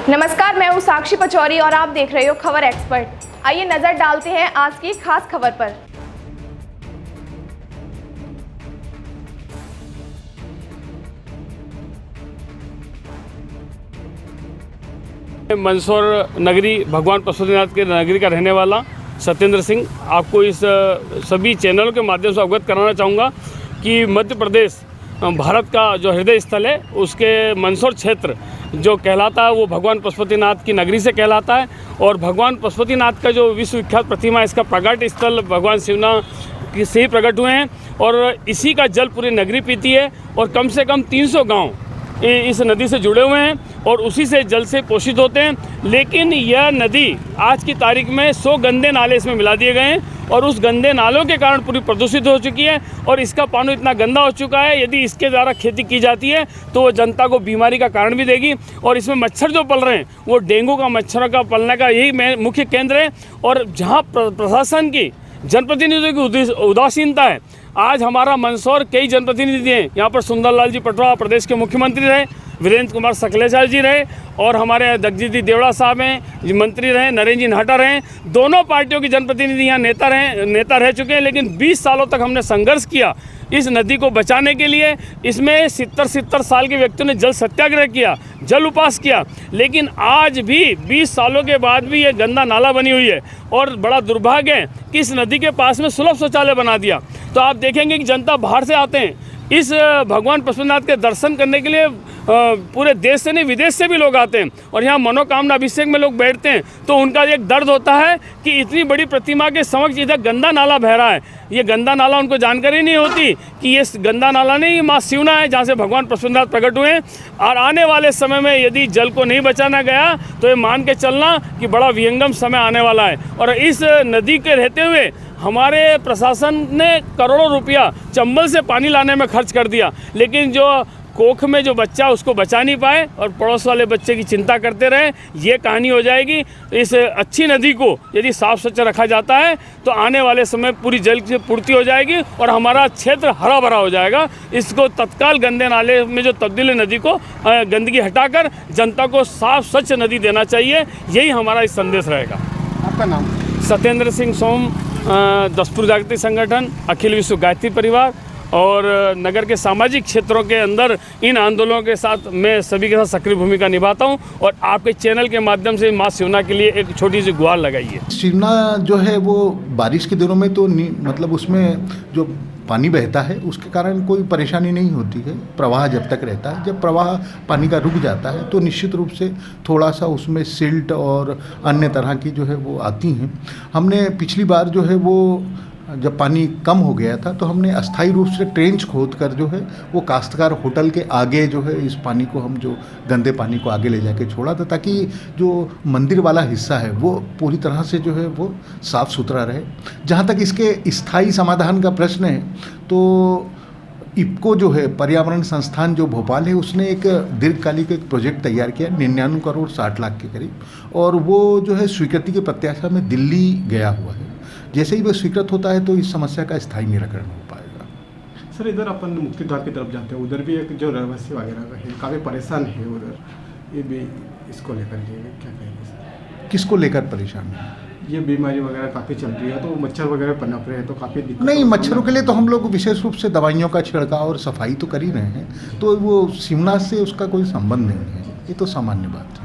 नमस्कार, मैं हूँ साक्षी पचौरी और आप देख रहे हो खबर एक्सपर्ट। आइए नजर डालते हैं आज की खास खबर पर। मंदसौर नगरी भगवान पशुपतिनाथ के नगरी का रहने वाला सत्येंद्र सिंह आपको इस सभी चैनलों के माध्यम से अवगत कराना चाहूँगा कि मध्य प्रदेश भारत का जो हृदय स्थल है, उसके मंदसौर क्षेत्र जो कहलाता है वो भगवान पशुपतिनाथ की नगरी से कहलाता है। और भगवान पशुपतिनाथ का जो विश्वविख्यात प्रतिमा है, इसका प्रकट स्थल भगवान शिवना से ही प्रकट हुए हैं और इसी का जल पूरी नगरी पीती है। और कम से कम 300 गांव इस नदी से जुड़े हुए हैं और उसी से जल से पोषित होते हैं। लेकिन यह नदी आज की तारीख में 100 गंदे नाले इसमें मिला दिए गए हैं और उस गंदे नालों के कारण पूरी प्रदूषित हो चुकी है और इसका पानी इतना गंदा हो चुका है, यदि इसके द्वारा खेती की जाती है तो वो जनता को बीमारी का कारण भी देगी। और इसमें मच्छर जो पल रहे हैं वो डेंगू का मच्छरों का पलने का यही मुख्य केंद्र है। और जहाँ प्रशासन की जनप्रतिनिधियों की उदासीनता है, आज हमारा मंदसौर कई जनप्रतिनिधि हैं, यहाँ पर सुंदरलाल जी पटवा प्रदेश के मुख्यमंत्री रहे, वीरेंद्र कुमार सकलेचा जी रहे और हमारे जगजीत देवड़ा साहब हैं मंत्री रहे, नरेंद्र जी नाहटा रहे। दोनों पार्टियों की जनप्रतिनिधि यहाँ नेता रह चुके हैं। लेकिन 20 सालों तक हमने संघर्ष किया इस नदी को बचाने के लिए। इसमें 70 साल के व्यक्तियों ने जल सत्याग्रह किया, जल उपास किया, लेकिन आज भी 20 सालों के बाद भी ये गंदा नाला बनी हुई है। और बड़ा दुर्भाग्य है कि इस नदी के पास में सुलभ शौचालय बना दिया। तो आप देखेंगे कि जनता बाहर से आते हैं इस भगवान पशुपतिनाथ के दर्शन करने के लिए, पूरे देश से नहीं विदेश से भी लोग आते हैं और यहाँ मनोकामना अभिषेक में लोग बैठते हैं। तो उनका एक दर्द होता है कि इतनी बड़ी प्रतिमा के समक्ष इधर गंदा नाला बह रहा है। ये गंदा नाला उनको जानकारी नहीं होती कि ये गंदा नाला नहीं, माँ शिवना है जहाँ से भगवान पशुपतिनाथ प्रकट हुए हैं। और आने वाले समय में यदि जल को नहीं बचाना गया तो ये मान के चलना कि बड़ा विहंगम समय आने वाला है। और इस नदी के रहते हुए हमारे प्रशासन ने करोड़ों रुपया चंबल से पानी लाने में खर्च कर दिया, लेकिन जो कोख में जो बच्चा उसको बचा नहीं पाए और पड़ोस वाले बच्चे की चिंता करते रहे। ये कहानी हो जाएगी। इस अच्छी नदी को यदि साफ सुथरा रखा जाता है तो आने वाले समय पूरी जल की पूर्ति हो जाएगी और हमारा क्षेत्र हरा भरा हो जाएगा। इसको तत्काल गंदे नाले में जो तब्दीली नदी को गंदगी हटाकर जनता को साफ स्वच्छ नदी देना चाहिए। यही हमारा इस संदेश रहेगा। आपका नाम? सत्येंद्र सिंह सोम, दसपुर जागृति संगठन, अखिल विश्व गायत्री परिवार और नगर के सामाजिक क्षेत्रों के अंदर इन आंदोलनों के साथ मैं सभी के साथ सक्रिय भूमिका निभाता हूं। और आपके चैनल के माध्यम से माँ शिवना के लिए एक छोटी सी गुहार लगाई है। शिवना जो है वो बारिश के दिनों में तो मतलब उसमें जो पानी बहता है उसके कारण कोई परेशानी नहीं होती है, प्रवाह जब तक रहता है। जब प्रवाह पानी का रुक जाता है तो निश्चित रूप से थोड़ा सा उसमें सिल्ट और अन्य तरह की जो है वो आती हैं। हमने पिछली बार जो है वो जब पानी कम हो गया था तो हमने अस्थायी रूप से ट्रेंच खोद कर जो है वो काश्तकार होटल के आगे जो है इस पानी को हम जो गंदे पानी को आगे ले जाके छोड़ा था, ताकि जो मंदिर वाला हिस्सा है वो पूरी तरह से जो है वो साफ़ सुथरा रहे। जहाँ तक इसके स्थायी समाधान का प्रश्न है तो इफ्को जो है पर्यावरण संस्थान जो भोपाल है, उसने एक दीर्घकालिक एक प्रोजेक्ट तैयार किया 99 करोड़ 60 लाख के करीब, और वो जो है स्वीकृति की प्रत्याशा में दिल्ली गया हुआ है। जैसे ही वो स्वीकृत होता है तो इस समस्या का स्थायी निराकरण हो पाएगा। सर, इधर अपन मुक्ति द्वार की तरफ जाते हैं, उधर भी एक जो रहवासी वगैरह का है काफ़ी परेशान है उधर, ये भी इसको लेकर क्या कहेंगे सर? किसको लेकर परेशान है? ये बीमारी वगैरह काफ़ी चल रही है तो मच्छर वगैरह पनप रहे हैं तो काफ़ी दिक्कत। नहीं, मच्छरों के लिए तो हम लोग विशेष रूप से दवाइयों का छिड़काव और सफाई तो कर ही रहे हैं, तो वो शिवनाथ से उसका कोई संबंध नहीं है, ये तो सामान्य बात है।